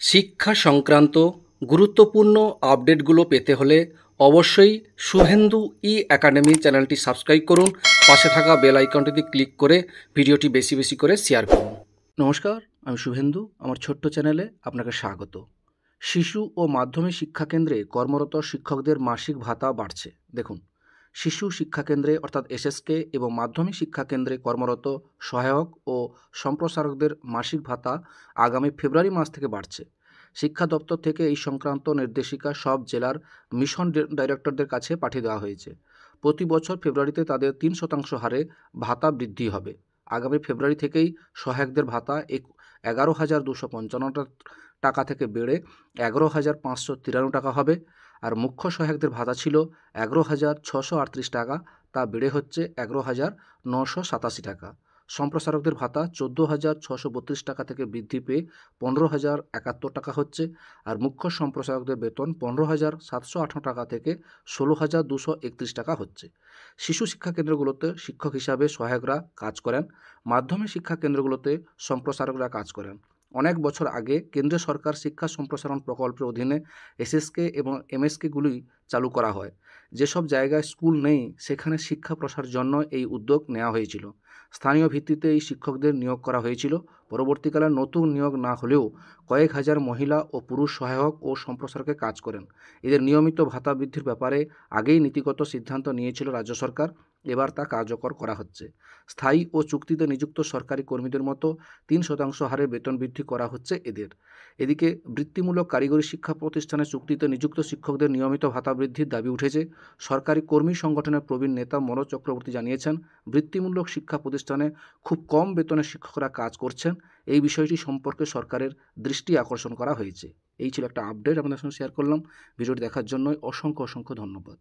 শিক্ষা সংক্রান্ত গুরুত্বপূর্ণ আপডেটগুলো পেতে হলে অবশ্যই শুভেন্দু ই একাডেমি চ্যানেলটি সাবস্ক্রাইব করুন। পাশে থাকা বেল আইকনটিতে ক্লিক করে ভিডিওটি বেশি বেশি করে শেয়ার করুন। নমস্কার, আমি শুভেন্দু। আমার ছোট্ট চ্যানেলে আপনাকে স্বাগত। শিশু ও মাধ্যমিক শিক্ষাকেন্দ্রে কর্মরত শিক্ষকদের মাসিক ভাতা বাড়ছে। দেখুন, শিশু শিক্ষাকেন্দ্রে অর্থাৎ এসএসকে এবং মাধ্যমিক শিক্ষাকেন্দ্রে কর্মরত সহায়ক ও সম্প্রসারকদের মাসিক ভাতা আগামী ফেব্রুয়ারি মাস থেকে বাড়ছে। শিক্ষা দপ্তর থেকে এই সংক্রান্ত নির্দেশিকা সব জেলার মিশন ডাইরেক্টরদের কাছে পাঠিয়ে দেওয়া হয়েছে। প্রতি বছর ফেব্রুয়ারিতে তাদের 3% হারে ভাতা বৃদ্ধি হবে। আগামী ফেব্রুয়ারি থেকেই সহায়কদের ভাতা 11,255 টাকা থেকে বেড়ে 11,593 টাকা হবে। আর মুখ্য সহায়কদের ভাতা ছিল 11,638 টাকা, তা বেড়ে হচ্ছে 11,987 টাকা। সম্প্রসারকদের ভাতা 14,632 টাকা থেকে বৃদ্ধি পেয়ে 15,071 টাকা হচ্ছে। আর মুখ্য সম্প্রসারকদের বেতন 15,718 টাকা থেকে 16,231 টাকা হচ্ছে। শিশু শিক্ষা কেন্দ্রগুলোতে শিক্ষক হিসাবে সহায়করা কাজ করেন, মাধ্যমিক শিক্ষা কেন্দ্রগুলোতে সম্প্রসারকরা কাজ করেন। অনেক বছর আগে কেন্দ্রীয় সরকার শিক্ষা সম্প্রসারণ প্রকল্পের অধীনে এসএসকে এবং এমএসকেগুলি চালু করা হয়। যেসব জায়গায় স্কুল নেই সেখানে শিক্ষা প্রসারের জন্য এই উদ্যোগ নেওয়া হয়েছিল। স্থানীয় ভিত্তিতে এই শিক্ষকদের নিয়োগ করা হয়েছিল। পরবর্তীকালে নতুন নিয়োগ না হলেও কয়েক হাজার মহিলা ও পুরুষ সহায়ক ও সম্প্রসারকে কাজ করেন। এদের নিয়মিত ভাতা বৃদ্ধির ব্যাপারে আগেই নীতিগত সিদ্ধান্ত নিয়েছিল রাজ্য সরকার। এবার তা কার্যকর করা হচ্ছে। স্থায়ী ও চুক্তিতে নিযুক্ত সরকারি কর্মীদের মতো 3% হারে বেতন বৃদ্ধি করা হচ্ছে এদের। এদিকে বৃত্তিমূলক কারিগরি শিক্ষা প্রতিষ্ঠানে চুক্তিতে নিযুক্ত শিক্ষকদের নিয়মিত ভাতা বৃদ্ধির দাবি উঠেছে। সরকারি কর্মী সংগঠনের প্রবীণ নেতা মনোজ চক্রবর্তী জানিয়েছেন, বৃত্তিমূলক শিক্ষা প্রতিষ্ঠানে খুব কম বেতনে শিক্ষকরা কাজ করছেন। এই বিষয়টি সম্পর্কে সরকারের দৃষ্টি আকর্ষণ করা হয়েছে। এই ছিল একটা আপডেট আপনাদের সঙ্গে শেয়ার করলাম। ভিডিওটি দেখার জন্য অসংখ্য ধন্যবাদ।